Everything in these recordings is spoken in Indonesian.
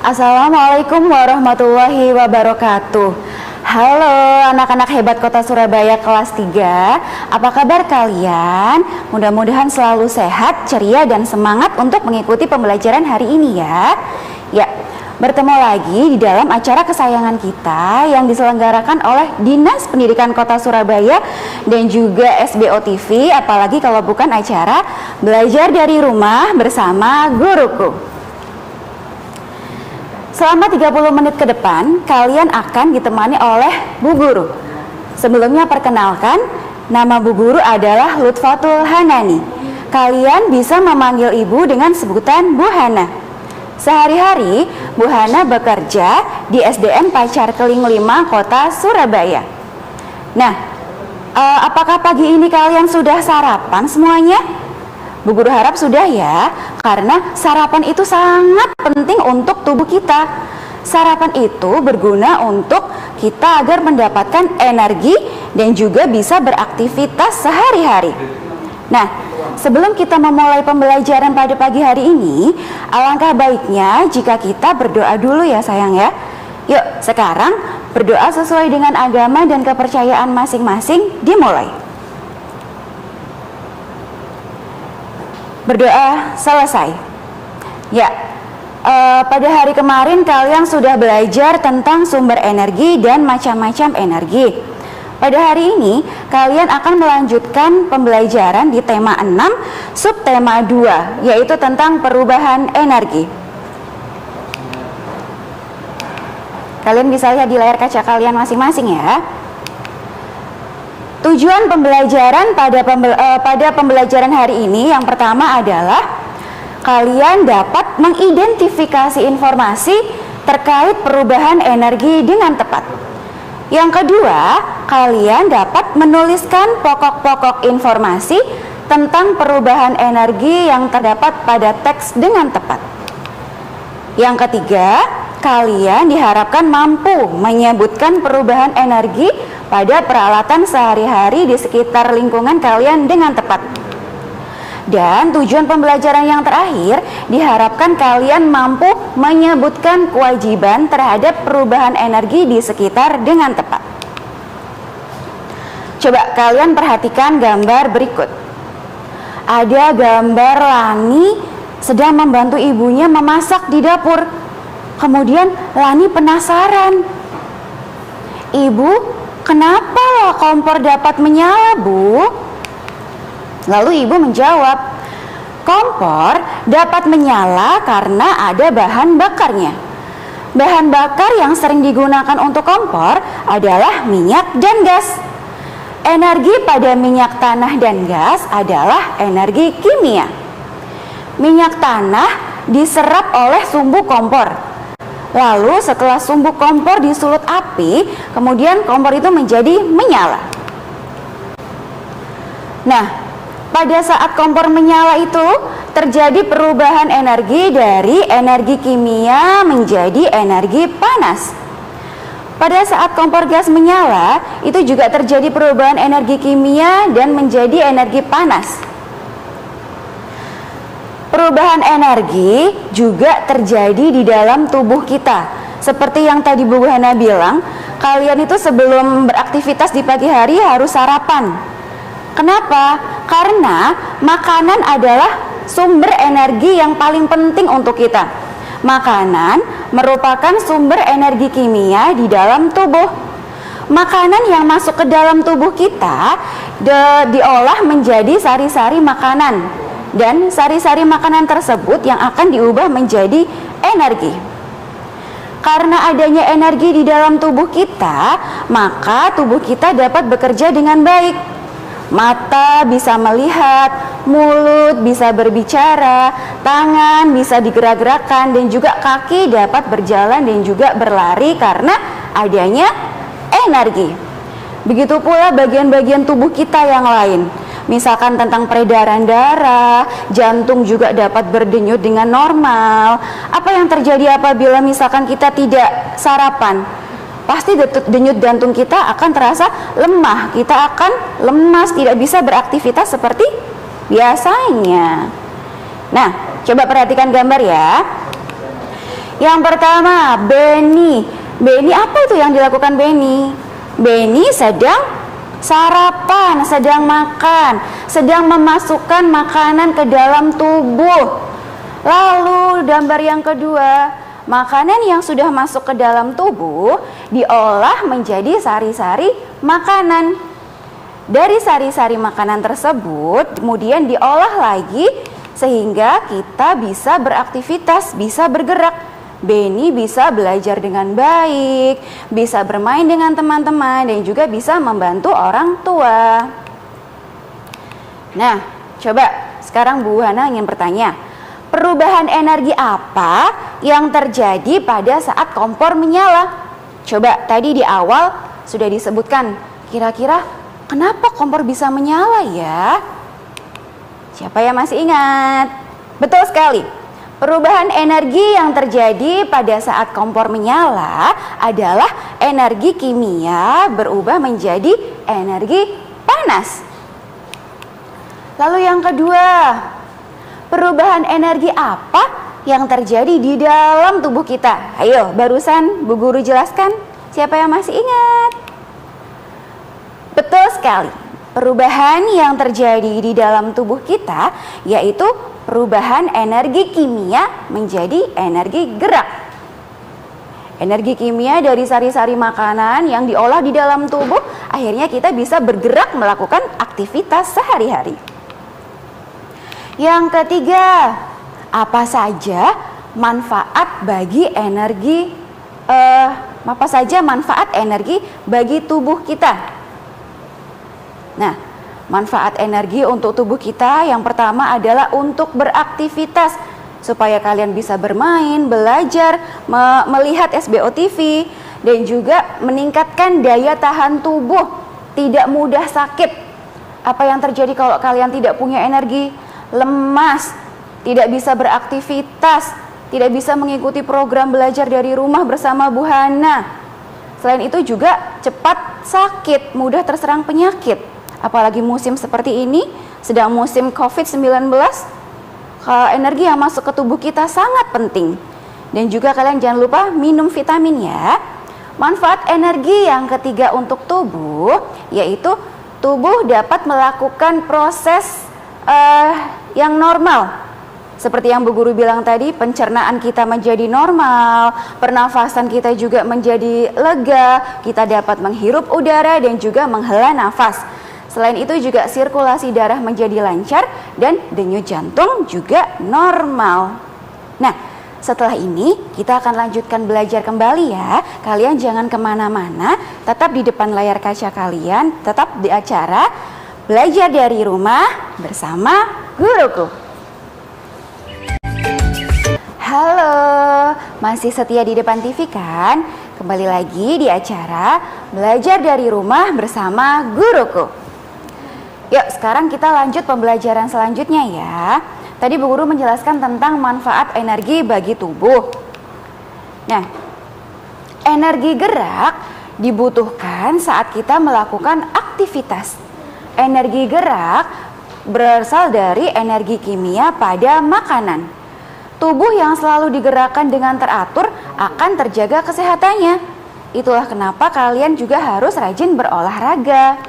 Assalamualaikum warahmatullahi wabarakatuh. Halo anak-anak hebat Kota Surabaya kelas 3. Apa kabar kalian? Mudah-mudahan selalu sehat, ceria, dan semangat untuk mengikuti pembelajaran hari ini ya. Ya, bertemu lagi di dalam acara kesayangan kita yang diselenggarakan oleh Dinas Pendidikan Kota Surabaya dan juga SBO TV, apalagi kalau bukan acara Belajar dari Rumah bersama Guruku. Selama 30 menit ke depan, kalian akan ditemani oleh Bu Guru. Sebelumnya perkenalkan, nama Bu Guru adalah Lutfatul Hanani. Kalian bisa memanggil Ibu dengan sebutan Bu Hana. Sehari-hari, Bu Hana bekerja di SDN Pacar Keling 5 Kota Surabaya. Nah, apakah pagi ini kalian sudah sarapan semuanya? Bu Guru harap sudah ya, karena sarapan itu sangat penting untuk tubuh kita. Sarapan itu berguna untuk kita agar mendapatkan energi dan juga bisa beraktivitas sehari-hari. Nah, sebelum kita memulai pembelajaran pada pagi hari ini, alangkah baiknya jika kita berdoa dulu ya sayang ya. Yuk, sekarang berdoa sesuai dengan agama dan kepercayaan masing-masing dimulai. Berdoa selesai. Ya, pada hari kemarin kalian sudah belajar tentang sumber energi dan macam-macam energi. Pada hari ini kalian akan melanjutkan pembelajaran di tema 6 subtema 2, yaitu tentang perubahan energi. Kalian bisa lihat di layar kaca kalian masing-masing ya. Tujuan pembelajaran pada pembelajaran hari ini yang pertama adalah kalian dapat mengidentifikasi informasi terkait perubahan energi dengan tepat. Yang kedua, kalian dapat menuliskan pokok-pokok informasi tentang perubahan energi yang terdapat pada teks dengan tepat. Yang ketiga, kalian diharapkan mampu menyebutkan perubahan energi pada peralatan sehari-hari di sekitar lingkungan kalian dengan tepat. Dan tujuan pembelajaran yang terakhir, diharapkan kalian mampu menyebutkan kewajiban terhadap perubahan energi di sekitar dengan tepat. Coba kalian perhatikan gambar berikut. Ada gambar Lani sedang membantu ibunya memasak di dapur. Kemudian Lani penasaran. Ibu, kenapa kompor dapat menyala, Bu? Lalu ibu menjawab, kompor dapat menyala karena ada bahan bakarnya. Bahan bakar yang sering digunakan untuk kompor adalah minyak dan gas. Energi pada minyak tanah dan gas adalah energi kimia. Minyak tanah diserap oleh sumbu kompor. Lalu setelah sumbu kompor disulut api, kemudian kompor itu menjadi menyala. Nah, pada saat kompor menyala itu terjadi perubahan energi dari energi kimia menjadi energi panas. Pada saat kompor gas menyala, itu juga terjadi perubahan energi kimia dan menjadi energi panas. Perubahan energi juga terjadi di dalam tubuh kita. Seperti yang tadi Bu Hana bilang, kalian itu sebelum beraktivitas di pagi hari harus sarapan. Kenapa? Karena makanan adalah sumber energi yang paling penting untuk kita. Makanan merupakan sumber energi kimia di dalam tubuh. Makanan yang masuk ke dalam tubuh kita diolah menjadi sari-sari makanan. Dan sari-sari makanan tersebut yang akan diubah menjadi energi. Karena adanya energi di dalam tubuh kita, maka tubuh kita dapat bekerja dengan baik. Mata bisa melihat, mulut bisa berbicara, tangan bisa digerak-gerakkan, dan juga kaki dapat berjalan dan juga berlari karena adanya energi. Begitu pula bagian-bagian tubuh kita yang lain. Misalkan tentang peredaran darah, jantung juga dapat berdenyut dengan normal. Apa yang terjadi apabila misalkan kita tidak sarapan? Pasti denyut jantung kita akan terasa lemah. Kita akan lemas, tidak bisa beraktivitas seperti biasanya. Nah, coba perhatikan gambar ya. Yang pertama, Beni. Beni, apa itu yang dilakukan Beni? Beni sedang sarapan, sedang makan, sedang memasukkan makanan ke dalam tubuh. Lalu gambar yang kedua, makanan yang sudah masuk ke dalam tubuh diolah menjadi sari-sari makanan. Dari sari-sari makanan tersebut kemudian diolah lagi sehingga kita bisa beraktivitas, bisa bergerak. Beni bisa belajar dengan baik, bisa bermain dengan teman-teman, dan juga bisa membantu orang tua. Nah, coba sekarang Bu Hana ingin bertanya, perubahan energi apa yang terjadi pada saat kompor menyala? Coba tadi di awal sudah disebutkan, kira-kira kenapa kompor bisa menyala ya? Siapa yang masih ingat? Betul sekali. Perubahan energi yang terjadi pada saat kompor menyala adalah energi kimia berubah menjadi energi panas. Lalu yang kedua, perubahan energi apa yang terjadi di dalam tubuh kita? Ayo, barusan Bu Guru jelaskan. Siapa yang masih ingat? Betul sekali. Perubahan yang terjadi di dalam tubuh kita yaitu perubahan energi kimia menjadi energi gerak. Energi kimia dari sari-sari makanan yang diolah di dalam tubuh, akhirnya kita bisa bergerak melakukan aktivitas sehari-hari. Yang ketiga, apa saja manfaat bagi energi bagi tubuh kita? Nah, manfaat energi untuk tubuh kita yang pertama adalah untuk beraktivitas supaya kalian bisa bermain, belajar, melihat SBO TV, dan juga meningkatkan daya tahan tubuh, tidak mudah sakit. Apa yang terjadi kalau kalian tidak punya energi? Lemas, tidak bisa beraktivitas, tidak bisa mengikuti program belajar dari rumah bersama Bu Hana. Selain itu juga cepat sakit, mudah terserang penyakit. Apalagi musim seperti ini, sedang musim COVID-19, energi yang masuk ke tubuh kita sangat penting. Dan juga kalian jangan lupa minum vitamin ya. Manfaat energi yang ketiga untuk tubuh, yaitu tubuh dapat melakukan proses yang normal. Seperti yang Bu Guru bilang tadi, pencernaan kita menjadi normal, pernafasan kita juga menjadi lega, kita dapat menghirup udara dan juga menghela nafas. Selain itu juga sirkulasi darah menjadi lancar dan denyut jantung juga normal. Nah, setelah ini kita akan lanjutkan belajar kembali ya. Kalian jangan kemana-mana, tetap di depan layar kaca kalian, tetap di acara Belajar dari Rumah bersama Guruku. Halo, masih setia di depan TV kan? Kembali lagi di acara Belajar dari Rumah bersama Guruku. Yuk, sekarang kita lanjut pembelajaran selanjutnya ya. Tadi Bu Guru menjelaskan tentang manfaat energi bagi tubuh. Nah, energi gerak dibutuhkan saat kita melakukan aktivitas. Energi gerak berasal dari energi kimia pada makanan. Tubuh yang selalu digerakkan dengan teratur akan terjaga kesehatannya. Itulah kenapa kalian juga harus rajin berolahraga.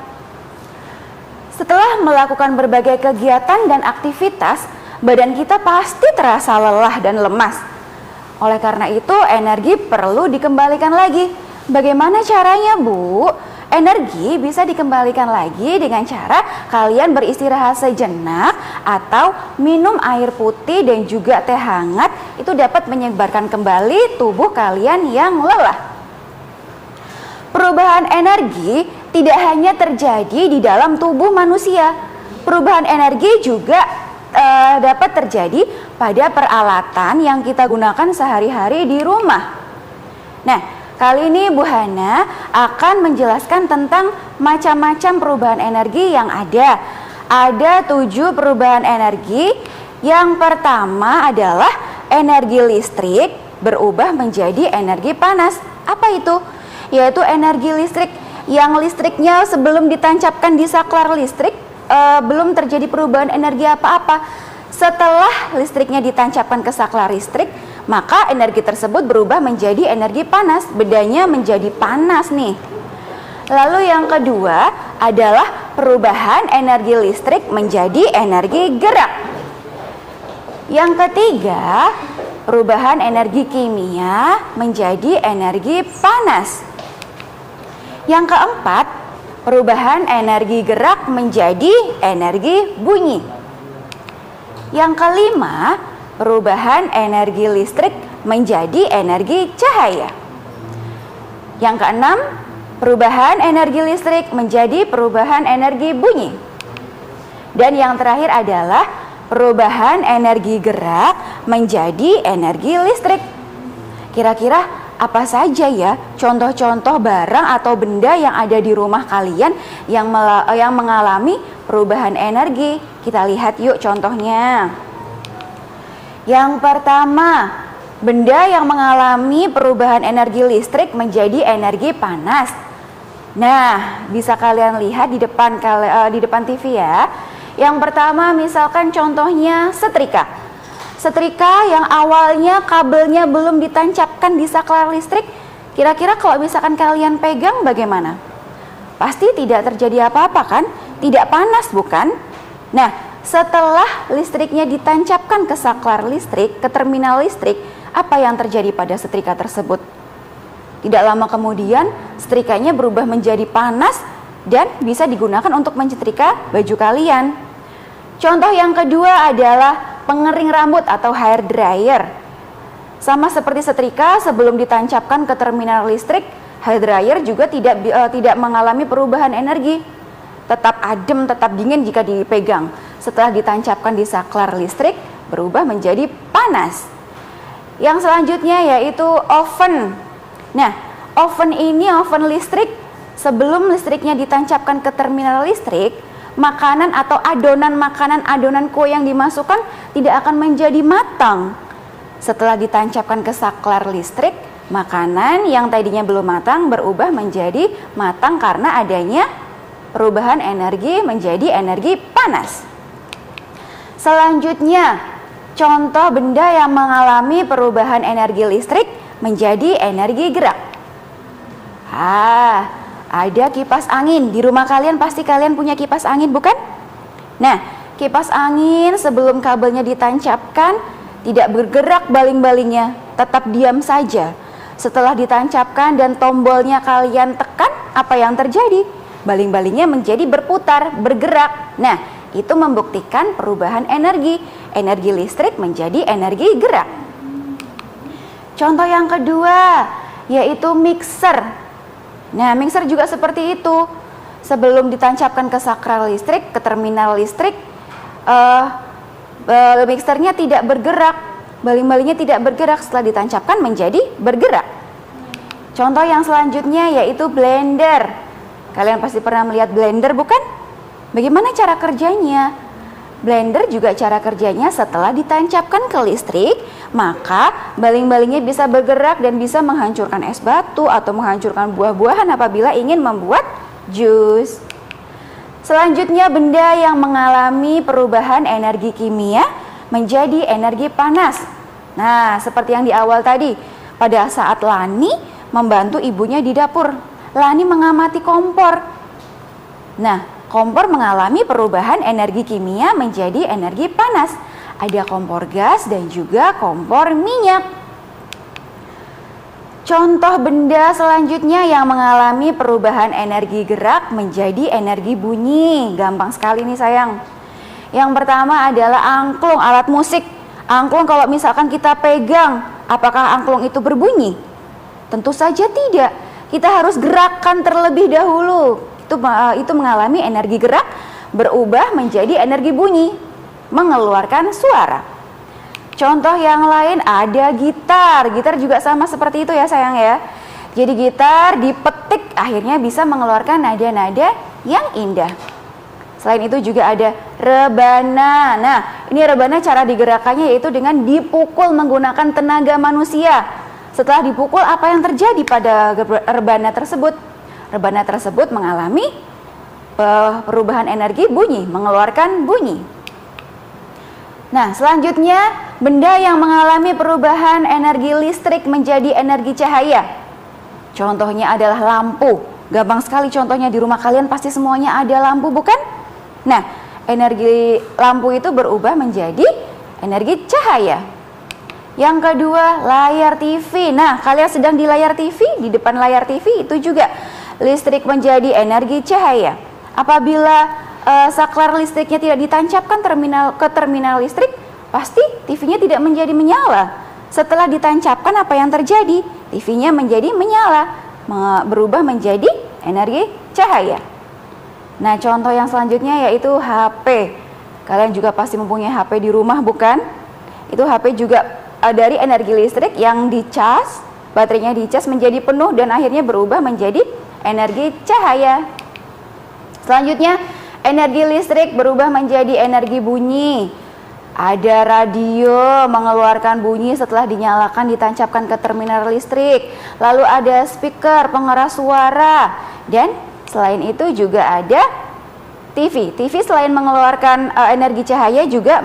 Setelah melakukan berbagai kegiatan dan aktivitas, badan kita pasti terasa lelah dan lemas. Oleh karena itu, energi perlu dikembalikan lagi. Bagaimana caranya, Bu? Energi bisa dikembalikan lagi dengan cara kalian beristirahat sejenak atau minum air putih dan juga teh hangat. Itu dapat menyegarkan kembali tubuh kalian yang lelah. Perubahan energi tidak hanya terjadi di dalam tubuh manusia. Perubahan energi juga dapat terjadi pada peralatan yang kita gunakan sehari-hari di rumah. Nah, kali ini Bu Hana akan menjelaskan tentang macam-macam perubahan energi yang ada. Ada 7 perubahan energi. Yang pertama adalah energi listrik berubah menjadi energi panas. Apa itu? Yaitu energi listrik yang listriknya sebelum ditancapkan di saklar listrik belum terjadi perubahan energi apa-apa. Setelah listriknya ditancapkan ke saklar listrik, maka energi tersebut berubah menjadi energi panas. Bedanya menjadi panas nih. Lalu yang kedua adalah perubahan energi listrik menjadi energi gerak. Yang ketiga, perubahan energi kimia menjadi energi panas. Yang keempat, perubahan energi gerak menjadi energi bunyi. Yang kelima, perubahan energi listrik menjadi energi cahaya. Yang keenam, perubahan energi listrik menjadi perubahan energi bunyi. Dan yang terakhir adalah perubahan energi gerak menjadi energi listrik. Kira-kira apa saja ya contoh-contoh barang atau benda yang ada di rumah kalian yang mengalami perubahan energi? Kita lihat yuk contohnya. Yang pertama, benda yang mengalami perubahan energi listrik menjadi energi panas. Nah, bisa kalian lihat di depan TV ya. Yang pertama misalkan contohnya setrika. Setrika yang awalnya kabelnya belum ditancapkan di saklar listrik, kira-kira kalau misalkan kalian pegang bagaimana? Pasti tidak terjadi apa-apa kan? Tidak panas bukan? Nah, setelah listriknya ditancapkan ke saklar listrik, ke terminal listrik, apa yang terjadi pada setrika tersebut? Tidak lama kemudian, setrikanya berubah menjadi panas dan bisa digunakan untuk menyetrika baju kalian. Contoh yang kedua adalah pengering rambut atau hair dryer. Sama seperti setrika, sebelum ditancapkan ke terminal listrik, hair dryer juga tidak mengalami perubahan energi. Tetap adem, tetap dingin jika dipegang. Setelah ditancapkan di saklar listrik, berubah menjadi panas. Yang selanjutnya yaitu oven. Nah, oven ini oven listrik, sebelum listriknya ditancapkan ke terminal listrik, makanan atau adonan kue yang dimasukkan tidak akan menjadi matang. Setelah ditancapkan ke saklar listrik, makanan yang tadinya belum matang berubah menjadi matang karena adanya perubahan energi menjadi energi panas. Selanjutnya, contoh benda yang mengalami perubahan energi listrik menjadi energi gerak. Ada kipas angin. Di rumah kalian pasti kalian punya kipas angin bukan? Nah, kipas angin sebelum kabelnya ditancapkan tidak bergerak baling-balingnya, tetap diam saja. Setelah ditancapkan dan tombolnya kalian tekan, apa yang terjadi? Baling-balingnya menjadi berputar, bergerak. Nah, itu membuktikan perubahan energi listrik menjadi energi gerak. Contoh yang kedua yaitu mixer. Nah, mixer juga seperti itu. Sebelum ditancapkan ke saklar listrik, ke terminal listrik, mixernya tidak bergerak, baling-balingnya tidak bergerak. Setelah ditancapkan menjadi bergerak. Contoh yang selanjutnya yaitu blender. Kalian pasti pernah melihat blender bukan? Bagaimana cara kerjanya? Blender juga cara kerjanya setelah ditancapkan ke listrik, maka baling-balingnya bisa bergerak dan bisa menghancurkan es batu atau menghancurkan buah-buahan apabila ingin membuat jus. Selanjutnya, benda yang mengalami perubahan energi kimia menjadi energi panas. Nah, seperti yang di awal tadi, pada saat Lani membantu ibunya di dapur, Lani mengamati kompor. Nah, kompor mengalami perubahan energi kimia menjadi energi panas. Ada kompor gas dan juga kompor minyak. Contoh benda selanjutnya yang mengalami perubahan energi gerak menjadi energi bunyi. Gampang sekali nih sayang. Yang pertama adalah angklung, alat musik. Angklung kalau misalkan kita pegang, apakah angklung itu berbunyi? Tentu saja tidak. Kita harus gerakkan terlebih dahulu. Itu mengalami energi gerak berubah menjadi energi bunyi, mengeluarkan suara. Contoh yang lain ada gitar. Gitar juga sama seperti itu ya sayang ya. Jadi gitar dipetik akhirnya bisa mengeluarkan nada-nada yang indah. Selain itu juga ada rebana. Nah, ini rebana cara digerakkannya yaitu dengan dipukul menggunakan tenaga manusia. Setelah dipukul, apa yang terjadi pada rebana tersebut? Rebana tersebut mengalami perubahan energi bunyi, mengeluarkan bunyi. Nah, selanjutnya benda yang mengalami perubahan energi listrik menjadi energi cahaya. Contohnya adalah lampu. Gampang sekali contohnya, di rumah kalian pasti semuanya ada lampu, bukan? Nah, energi lampu itu berubah menjadi energi cahaya. Yang kedua, layar TV. Nah, kalian sedang di layar TV, di depan layar TV itu juga listrik menjadi energi cahaya. Apabila saklar listriknya tidak ditancapkan ke terminal listrik, pasti TV-nya tidak menjadi menyala. Setelah ditancapkan, apa yang terjadi? TV-nya menjadi menyala, berubah menjadi energi cahaya. Nah, contoh yang selanjutnya yaitu HP. Kalian juga pasti mempunyai HP di rumah, bukan? Itu HP juga dari energi listrik yang dicas, baterainya dicas menjadi penuh dan akhirnya berubah menjadi energi cahaya. Selanjutnya, energi listrik berubah menjadi energi bunyi. Ada radio mengeluarkan bunyi setelah dinyalakan, ditancapkan ke terminal listrik. Lalu ada speaker pengeras suara, dan selain itu juga ada TV. TV selain mengeluarkan energi cahaya juga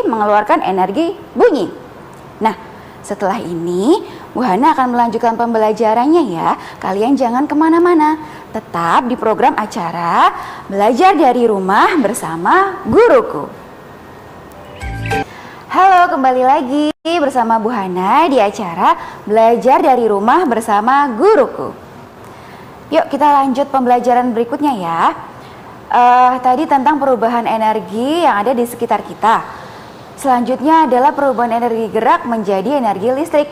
mengeluarkan energi bunyi. Nah, setelah ini Bu Hana akan melanjutkan pembelajarannya ya. Kalian jangan kemana-mana, tetap di program acara Belajar dari Rumah bersama Guruku. Halo, kembali lagi bersama Bu Hana di acara Belajar dari Rumah bersama Guruku. Yuk kita lanjut pembelajaran berikutnya ya. Tadi tentang perubahan energi yang ada di sekitar kita. Selanjutnya adalah perubahan energi gerak menjadi energi listrik.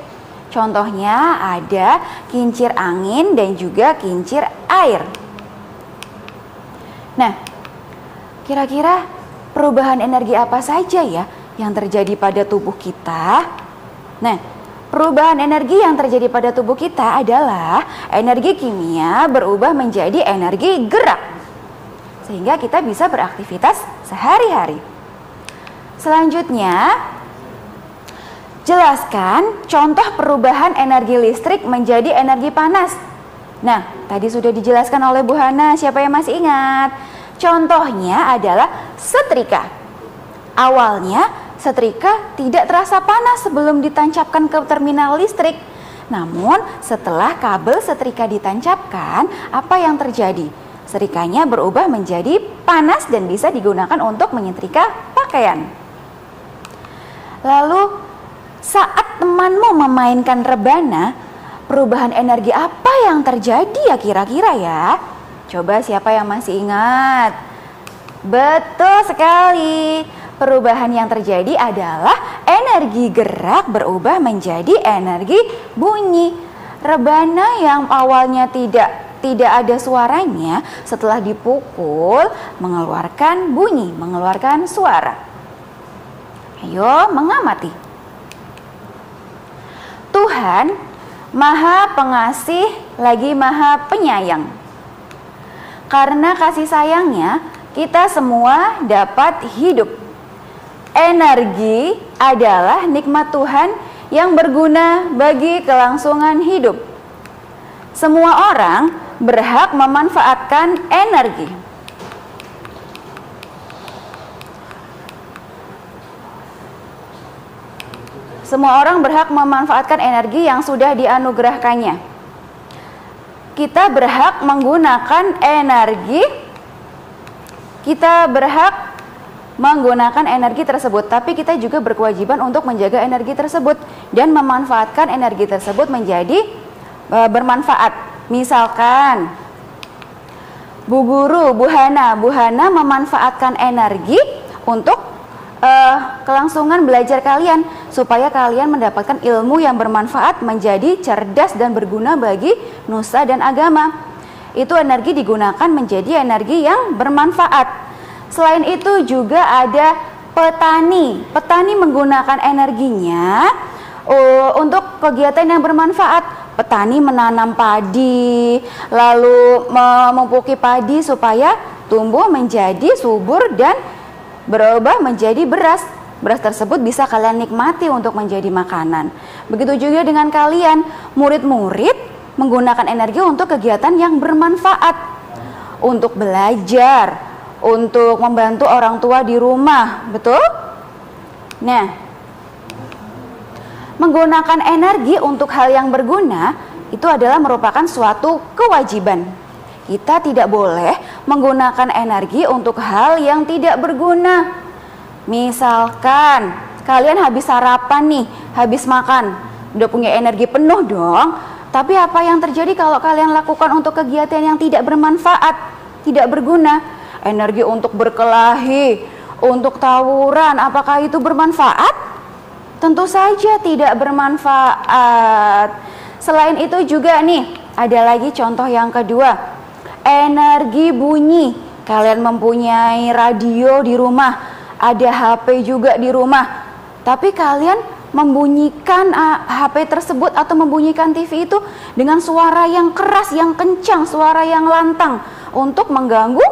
Contohnya ada kincir angin dan juga kincir air. Nah, kira-kira perubahan energi apa saja ya yang terjadi pada tubuh kita? Nah, perubahan energi yang terjadi pada tubuh kita adalah energi kimia berubah menjadi energi gerak, sehingga kita bisa beraktivitas sehari-hari. Selanjutnya, jelaskan contoh perubahan energi listrik menjadi energi panas. Nah, tadi sudah dijelaskan oleh Bu Hana, siapa yang masih ingat? Contohnya adalah setrika. Awalnya, setrika tidak terasa panas sebelum ditancapkan ke terminal listrik. Namun, setelah kabel setrika ditancapkan, apa yang terjadi? Setrikanya berubah menjadi panas dan bisa digunakan untuk menyetrika pakaian. Lalu, saat temanmu memainkan rebana, perubahan energi apa yang terjadi ya kira-kira ya? Coba siapa yang masih ingat? Betul sekali. Perubahan yang terjadi adalah energi gerak berubah menjadi energi bunyi. Rebana yang awalnya tidak ada suaranya, setelah dipukul mengeluarkan bunyi, mengeluarkan suara. Ayo mengamati. Tuhan Maha Pengasih lagi Maha Penyayang. Karena kasih sayangnya, kita semua dapat hidup. Energi adalah nikmat Tuhan yang berguna bagi kelangsungan hidup. Semua orang berhak memanfaatkan energi. Semua orang berhak memanfaatkan energi yang sudah dianugerahkannya. Kita berhak menggunakan energi, tersebut, tapi kita juga berkewajiban untuk menjaga energi tersebut dan memanfaatkan energi tersebut menjadi bermanfaat. Misalkan Bu Guru, Bu Hana memanfaatkan energi untuk kelangsungan belajar kalian, supaya kalian mendapatkan ilmu yang bermanfaat, menjadi cerdas dan berguna bagi nusa dan agama. Itu energi digunakan menjadi energi yang bermanfaat. Selain itu juga ada petani. Petani menggunakan energinya untuk kegiatan yang bermanfaat. Petani menanam padi, lalu memupuki padi supaya tumbuh menjadi subur dan berubah menjadi beras. Beras tersebut bisa kalian nikmati untuk menjadi makanan. Begitu juga dengan kalian, murid-murid menggunakan energi untuk kegiatan yang bermanfaat, untuk belajar, untuk membantu orang tua di rumah, betul? Nah, Menggunakan energi untuk hal yang berguna itu adalah merupakan suatu kewajiban. Kita tidak boleh menggunakan energi untuk hal yang tidak berguna. Misalkan kalian habis sarapan nih, habis makan, udah punya energi penuh dong. Tapi apa yang terjadi kalau kalian lakukan untuk kegiatan yang tidak bermanfaat, tidak berguna? Energi untuk berkelahi, untuk tawuran, apakah itu bermanfaat? Tentu saja tidak bermanfaat. Selain itu juga nih, ada lagi contoh yang kedua. Energi bunyi. Kalian mempunyai radio di rumah, ada HP juga di rumah. Tapi kalian membunyikan HP tersebut atau membunyikan TV itu dengan suara yang keras, yang kencang, suara yang lantang untuk mengganggu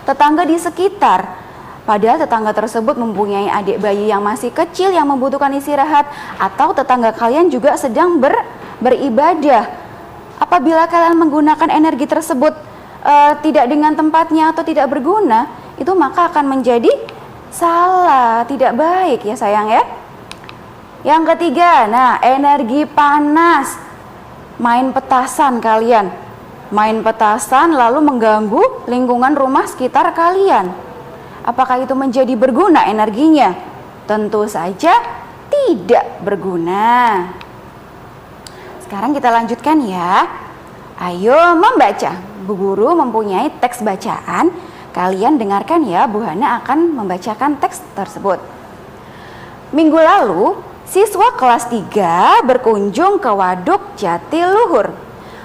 tetangga di sekitar. Padahal tetangga tersebut mempunyai adik bayi yang masih kecil yang membutuhkan istirahat, atau tetangga kalian juga sedang beribadah. Apabila kalian menggunakan energi tersebut tidak dengan tempatnya atau tidak berguna, itu maka akan menjadi salah, tidak baik ya sayang ya. Yang ketiga, nah, energi panas. Main petasan kalian. Main petasan lalu mengganggu lingkungan rumah sekitar kalian. Apakah itu menjadi berguna energinya? Tentu saja tidak berguna. Sekarang kita lanjutkan ya. Ayo membaca. Bu Guru mempunyai teks bacaan. Kalian dengarkan ya, Bu Hana akan membacakan teks tersebut. Minggu lalu, siswa kelas 3 berkunjung ke Waduk Jatiluhur.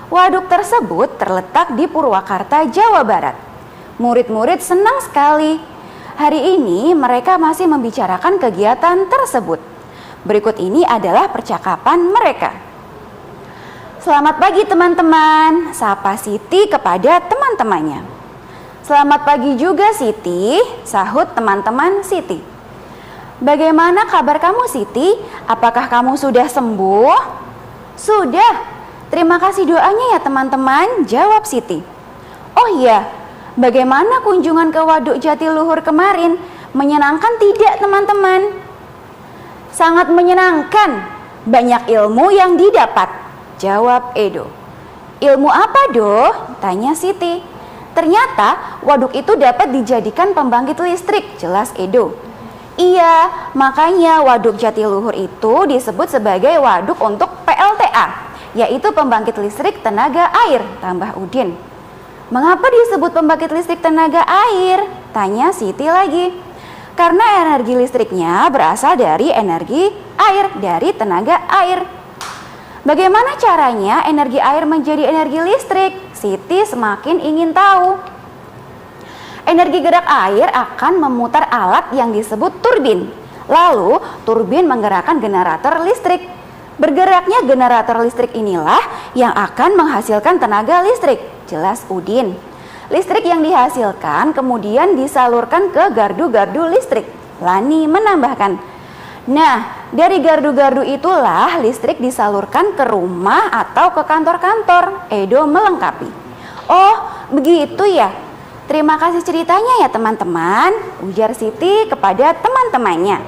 Waduk tersebut terletak di Purwakarta, Jawa Barat. Murid-murid senang sekali. Hari ini mereka masih membicarakan kegiatan tersebut. Berikut ini adalah percakapan mereka. Selamat pagi teman-teman, sapa Siti kepada teman-temannya. Selamat pagi juga Siti, sahut teman-teman Siti. Bagaimana kabar kamu Siti? Apakah kamu sudah sembuh? Sudah. Terima kasih doanya ya teman-teman, jawab Siti. Oh iya, bagaimana kunjungan ke Waduk Jatiluhur kemarin? Menyenangkan tidak teman-teman? Sangat menyenangkan. Banyak ilmu yang didapat, jawab Edo. Ilmu apa Do? Tanya Siti. Ternyata waduk itu dapat dijadikan pembangkit listrik, jelas Edo. Iya, makanya Waduk Jatiluhur itu disebut sebagai waduk untuk PLTA, yaitu pembangkit listrik tenaga air, tambah Udin. Mengapa disebut pembangkit listrik tenaga air? Tanya Siti lagi. Karena energi listriknya berasal dari energi air, dari tenaga air. Bagaimana caranya energi air menjadi energi listrik? Siti semakin ingin tahu. Energi gerak air akan memutar alat yang disebut turbin. Lalu, turbin menggerakkan generator listrik. Bergeraknya generator listrik inilah yang akan menghasilkan tenaga listrik, jelas Udin. Listrik yang dihasilkan kemudian disalurkan ke gardu-gardu listrik. Lani menambahkan. Nah, dari gardu-gardu itulah listrik disalurkan ke rumah atau ke kantor-kantor. Edo melengkapi. Oh, begitu ya. Terima kasih ceritanya ya teman-teman, ujar Siti kepada teman-temannya.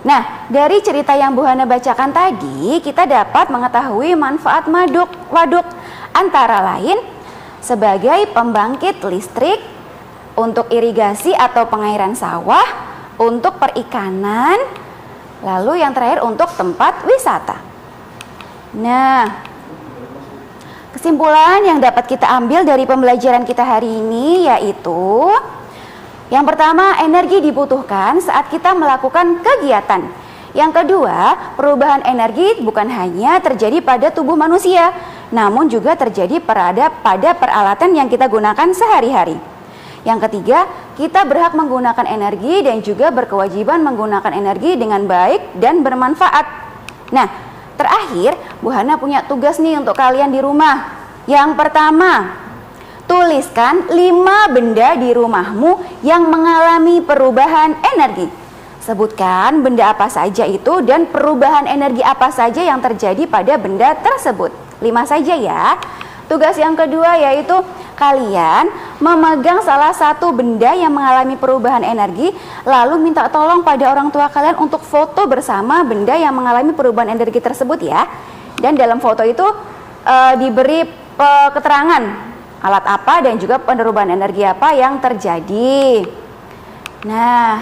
Nah, dari cerita yang Bu Hana bacakan tadi, kita dapat mengetahui manfaat waduk, antara lain sebagai pembangkit listrik, untuk irigasi atau pengairan sawah, untuk perikanan, lalu yang terakhir untuk tempat wisata. Nah, kesimpulan yang dapat kita ambil dari pembelajaran kita hari ini yaitu yang pertama, energi dibutuhkan saat kita melakukan kegiatan. Yang kedua, perubahan energi bukan hanya terjadi pada tubuh manusia, namun juga terjadi pada peralatan yang kita gunakan sehari-hari. Yang ketiga, kita berhak menggunakan energi dan juga berkewajiban menggunakan energi dengan baik dan bermanfaat. Nah, terakhir, Bu Hana punya tugas nih untuk kalian di rumah. Yang pertama, tuliskan 5 benda di rumahmu yang mengalami perubahan energi. Sebutkan benda apa saja itu dan perubahan energi apa saja yang terjadi pada benda tersebut. 5 saja ya. Tugas yang kedua yaitu kalian memegang salah satu benda yang mengalami perubahan energi, lalu minta tolong pada orang tua kalian untuk foto bersama benda yang mengalami perubahan energi tersebut ya. Dan dalam foto itu diberi keterangan alat apa dan juga perubahan energi apa yang terjadi. Nah,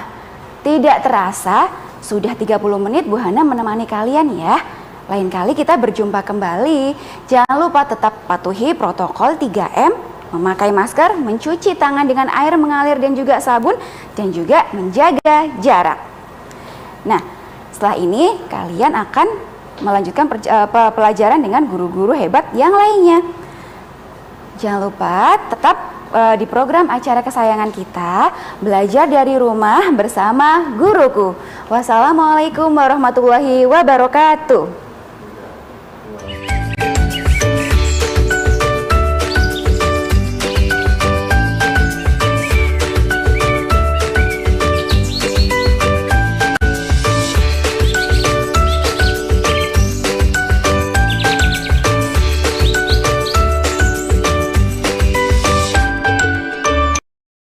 tidak terasa sudah 30 menit Bu Hana menemani kalian ya. Lain kali kita berjumpa kembali. Jangan lupa tetap patuhi protokol 3M, memakai masker, mencuci tangan dengan air mengalir dan juga sabun, dan juga menjaga jarak. Nah, setelah ini kalian akan melanjutkan pelajaran dengan guru-guru hebat yang lainnya. Jangan lupa tetap di program acara kesayangan kita, belajar dari rumah bersama guruku. Wassalamualaikum warahmatullahi wabarakatuh.